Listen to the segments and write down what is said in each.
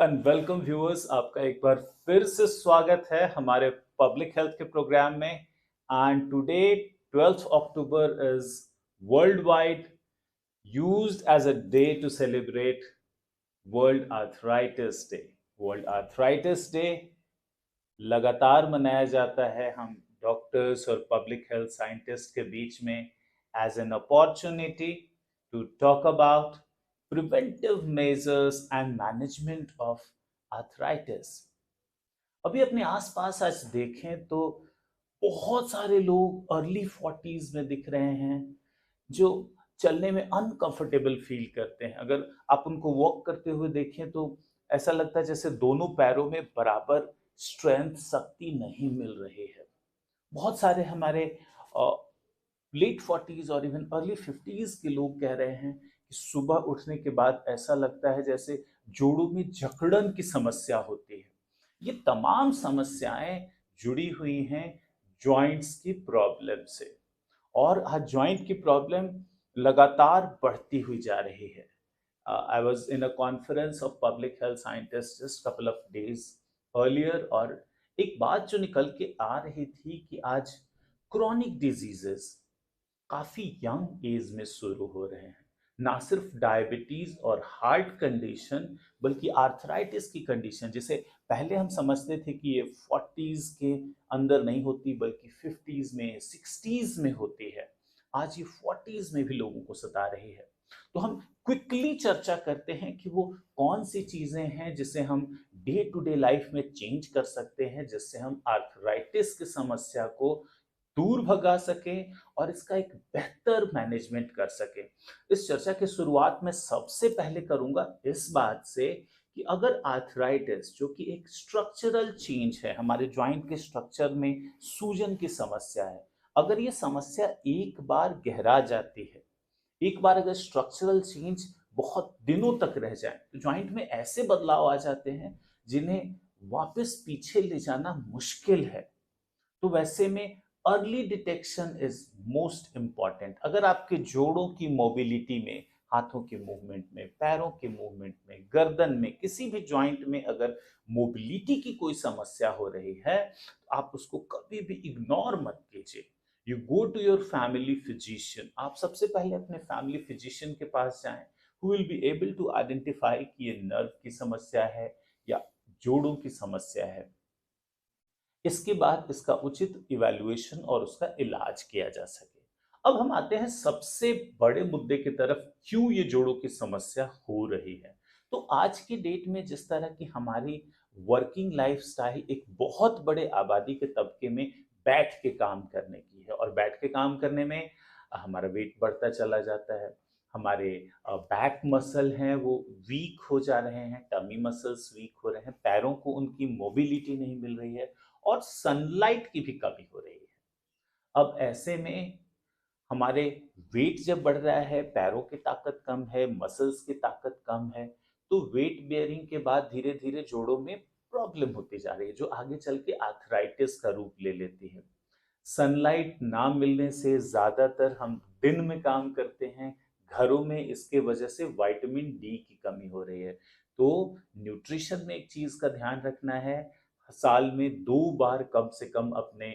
And welcome viewers, आपका एक बार फिर से स्वागत है हमारे पब्लिक हेल्थ के प्रोग्राम में। And today 12th October is world wide used as a day to celebrate world arthritis day. वर्ल्ड आर्थराइटिस डे लगातार मनाया जाता है हम डॉक्टर्स और पब्लिक हेल्थ साइंटिस्ट के बीच में as an opportunity to talk about preventive measures and management of arthritis। अभी अपने आसपास आज देखें तो बहुत सारे लोग अर्ली 40s में दिख रहे हैं जो चलने में अनकंफर्टेबल फील करते हैं। अगर आप उनको वॉक करते हुए देखें तो ऐसा लगता है जैसे दोनों पैरों में बराबर स्ट्रेंथ, शक्ति नहीं मिल रही है। बहुत सारे हमारे लेट 40s और इवन अर्ली 50s के लोग कह रहे हैं कि सुबह उठने के बाद ऐसा लगता है जैसे जोड़ों में जकड़न की समस्या होती है। ये तमाम समस्याएं जुड़ी हुई हैं जॉइंट्स की प्रॉब्लम से, और आज जॉइंट की प्रॉब्लम लगातार बढ़ती हुई जा रही है। I was in a conference of public health scientist just couple of days earlier, और एक बात जो निकल के आ रही थी कि आज क्रॉनिक डिजीजेस काफी यंग एज में शुरू हो रहे हैं। ना सिर्फ डायबिटीज और हार्ट कंडीशन, बल्कि आर्थराइटिस की कंडीशन जिसे पहले हम समझते थे कि ये 40s के अंदर नहीं होती बल्कि 50s में 60s में होती है, आज ये 40s में भी लोगों को सता रही है। तो हम क्विकली चर्चा करते हैं कि वो कौन सी चीजें हैं जिसे हम डे टू डे लाइफ में चेंज कर सकते हैं, जिससे हम आर्थराइटिस की समस्या को दूर भगा सके और इसका एक बेहतर मैनेजमेंट कर सके। इस चर्चा की शुरुआत में सबसे पहले करूंगा इस बात से कि अगर आर्थराइटिस, जो कि एक स्ट्रक्चरल चेंज है, हमारे जॉइंट के स्ट्रक्चर में सूजन की समस्या है, अगर ये समस्या एक बार गहरा जाती है, एक बार अगर स्ट्रक्चरल चेंज बहुत दिनों तक रह जाए, तो जॉइंट में ऐसे बदलाव आ जाते हैं जिन्हें वापस पीछे ले जाना मुश्किल है। तो वैसे में early detection is most important. अगर आपके जोड़ों की मोबिलिटी में, हाथों के मूवमेंट में, पैरों के मूवमेंट में, गर्दन में, किसी भी जॉइंट में अगर मोबिलिटी की कोई समस्या हो रही है, तो आप उसको कभी भी इग्नोर मत कीजिए। You go to your family physician. आप सबसे पहले अपने फैमिली फिजिशियन के पास जाएं, who will be able to identify कि ये नर्व की समस्या है या जोड़ों की समस्या है। इसके बाद इसका उचित इवैल्यूएशन और उसका इलाज किया जा सके। अब हम आते हैं सबसे बड़े मुद्दे की तरफ, क्यों ये जोड़ों की समस्या हो रही है। तो आज की डेट में जिस तरह की हमारी वर्किंग लाइफस्टाइल एक बहुत बड़े आबादी के तबके में बैठ के काम करने की है, और बैठ के काम करने में हमारा वेट बढ़ता चला जाता है, हमारे बैक मसल हैं वो वीक हो जा रहे हैं, टमी मसल्स वीक हो रहे हैं, पैरों को उनकी मोबिलिटी नहीं मिल रही है, और सनलाइट की भी कमी हो रही है। अब ऐसे में हमारे वेट जब बढ़ रहा है, पैरों की ताकत कम है, मसल्स की ताकत कम है, तो वेट बेयरिंग के बाद धीरे धीरे जोड़ों में प्रॉब्लम होती जा रही है, जो आगे चल के आर्थराइटिस का रूप ले लेती है। सनलाइट ना मिलने से ज्यादातर हम दिन में काम करते हैं, घरों में इसके वजह से विटामिन डी की कमी हो रही है। तो न्यूट्रिशन में एक चीज का ध्यान रखना है, साल में 2 बार कम से कम अपने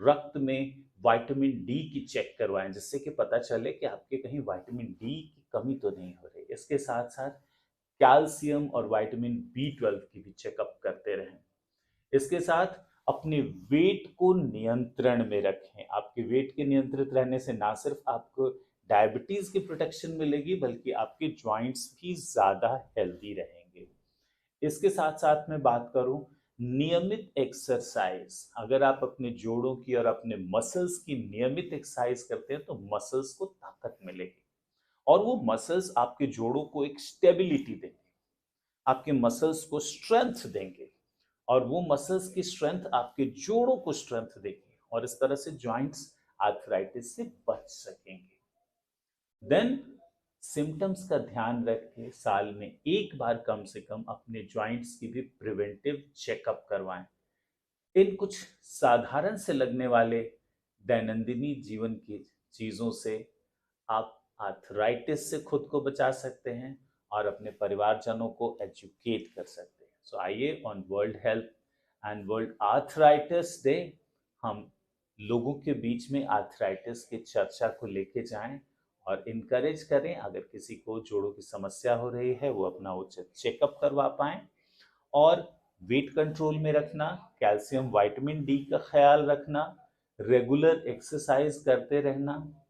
रक्त में विटामिन डी की चेक करवाएं, जिससे कि पता चले कि आपके कहीं विटामिन डी की कमी तो नहीं हो रही। इसके साथ साथ कैल्शियम और विटामिन बी 12 की भी चेकअप करते रहें। इसके साथ अपने वेट को नियंत्रण में रखें। आपके वेट के नियंत्रित रहने से ना सिर्फ आपको डायबिटीज की प्रोटेक्शन मिलेगी, बल्कि आपके जॉइंट्स भी ज्यादा हेल्दी रहेंगे। इसके साथ साथ मैं बात करूं नियमित एक्सरसाइज, अगर आप अपने जोड़ों की और अपने मसल्स की नियमित एक्सरसाइज करते हैं तो मसल्स को ताकत मिलेगी, और वो मसल्स आपके जोड़ों को एक स्टेबिलिटी देंगे, आपके मसल्स को स्ट्रेंथ देंगे, और वो मसल्स की स्ट्रेंथ आपके जोड़ों को स्ट्रेंथ देगी, और इस तरह से जॉइंट्स आर्थराइटिस से बच सकेंगे। देन सिम्टम्स का ध्यान रख के साल में एक बार कम से कम अपने जॉइंट्स की भी प्रिवेंटिव चेकअप करवाएं। इन कुछ साधारण से लगने वाले दैनंदिनी जीवन की चीजों से आप आर्थराइटिस से खुद को बचा सकते हैं और अपने परिवारजनों को एजुकेट कर सकते हैं। सो आइए on world health and world arthritis day हम लोगों के बीच में आर्थराइटिस की चर्चा को लेके जाएं और इनकरेज करें, अगर किसी को जोड़ों की समस्या हो रही है वो अपना उचित चेकअप करवा पाएं, और वेट कंट्रोल में रखना, कैल्शियम विटामिन डी का ख्याल रखना, रेगुलर एक्सरसाइज करते रहना,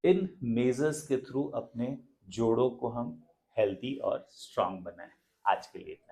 इन मेजर्स के थ्रू अपने जोड़ों को हम हेल्दी और स्ट्रांग बनाएं। आज के लिए इतना।